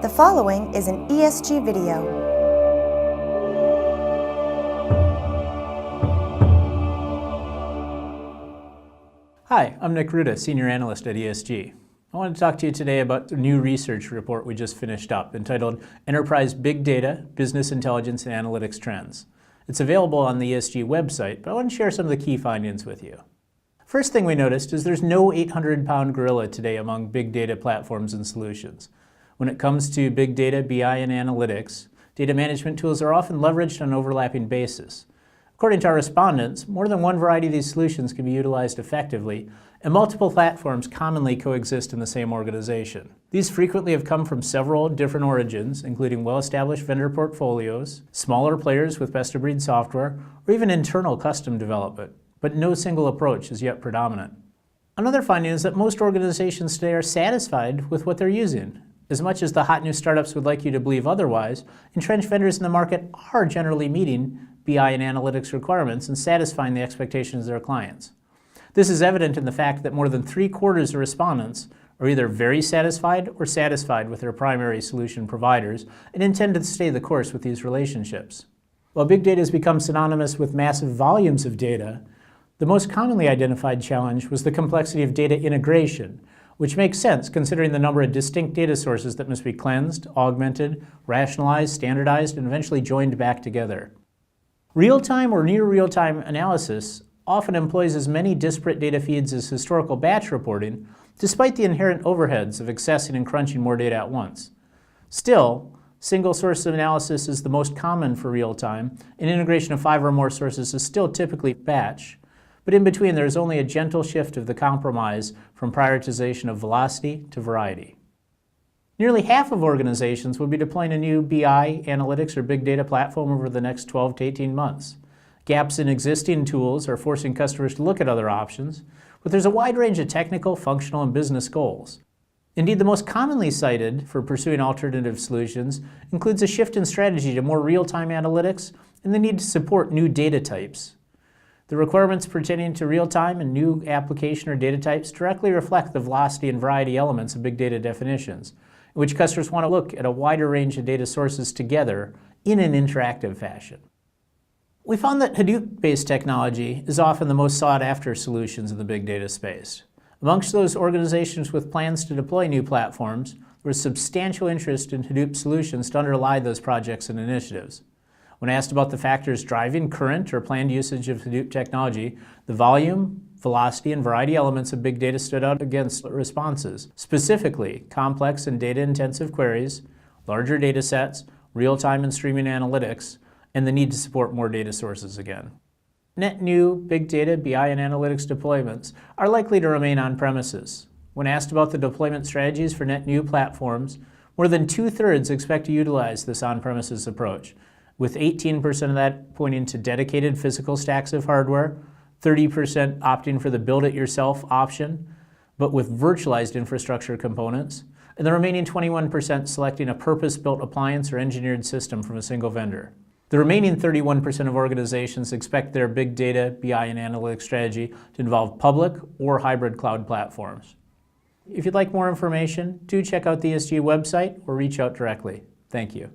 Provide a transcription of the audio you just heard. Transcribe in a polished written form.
The following is an ESG video. Hi, I'm Nick Rouda, Senior Analyst at ESG. I want to talk to you today about a new research report we just finished up entitled Enterprise Big Data, Business Intelligence and Analytics Trends. It's available on the ESG website, but I want to share some of the key findings with you. First thing we noticed is there's no 800-pound gorilla today among big data platforms and solutions. When it comes to big data, BI, and analytics, data management tools are often leveraged on an overlapping basis. According to our respondents, more than one variety of these solutions can be utilized effectively, and multiple platforms commonly coexist in the same organization. These frequently have come from several different origins, including well-established vendor portfolios, smaller players with best-of-breed software, or even internal custom development, but no single approach is yet predominant. Another finding is that most organizations today are satisfied with what they're using. As much as the hot new startups would like you to believe otherwise, entrenched vendors in the market are generally meeting BI and analytics requirements and satisfying the expectations of their clients. This is evident in the fact that more than 3/4 of respondents are either very satisfied or satisfied with their primary solution providers and intend to stay the course with these relationships. While big data has become synonymous with massive volumes of data, the most commonly identified challenge was the complexity of data integration, which makes sense considering the number of distinct data sources that must be cleansed, augmented, rationalized, standardized, and eventually joined back together. Real-time or near real-time analysis often employs as many disparate data feeds as historical batch reporting, despite the inherent overheads of accessing and crunching more data at once. Still, single source of analysis is the most common for real-time, and integration of 5 or more sources is still typically batch. But in between, there is only a gentle shift of the compromise from prioritization of velocity to variety. Nearly half of organizations will be deploying a new BI, analytics, or big data platform over the next 12 to 18 months. Gaps in existing tools are forcing customers to look at other options, but there's a wide range of technical, functional, and business goals. Indeed, the most commonly cited for pursuing alternative solutions includes a shift in strategy to more real-time analytics and the need to support new data types. The requirements pertaining to real-time and new application or data types directly reflect the velocity and variety elements of big data definitions, in which customers want to look at a wider range of data sources together in an interactive fashion. We found that Hadoop-based technology is often the most sought-after solutions in the big data space. Amongst those organizations with plans to deploy new platforms, there was substantial interest in Hadoop solutions to underlie those projects and initiatives. When asked about the factors driving current or planned usage of Hadoop technology, the volume, velocity, and variety elements of big data stood out against responses. Specifically, complex and data-intensive queries, larger data sets, real-time and streaming analytics, and the need to support more data sources again. Net new big data, BI, and analytics deployments are likely to remain on-premises. When asked about the deployment strategies for net new platforms, more than 2/3 expect to utilize this on-premises approach, with 18% of that pointing to dedicated physical stacks of hardware, 30% opting for the build-it-yourself option, but with virtualized infrastructure components, and the remaining 21% selecting a purpose-built appliance or engineered system from a single vendor. The remaining 31% of organizations expect their big data, BI, and analytics strategy to involve public or hybrid cloud platforms. If you'd like more information, do check out the ESG website or reach out directly. Thank you.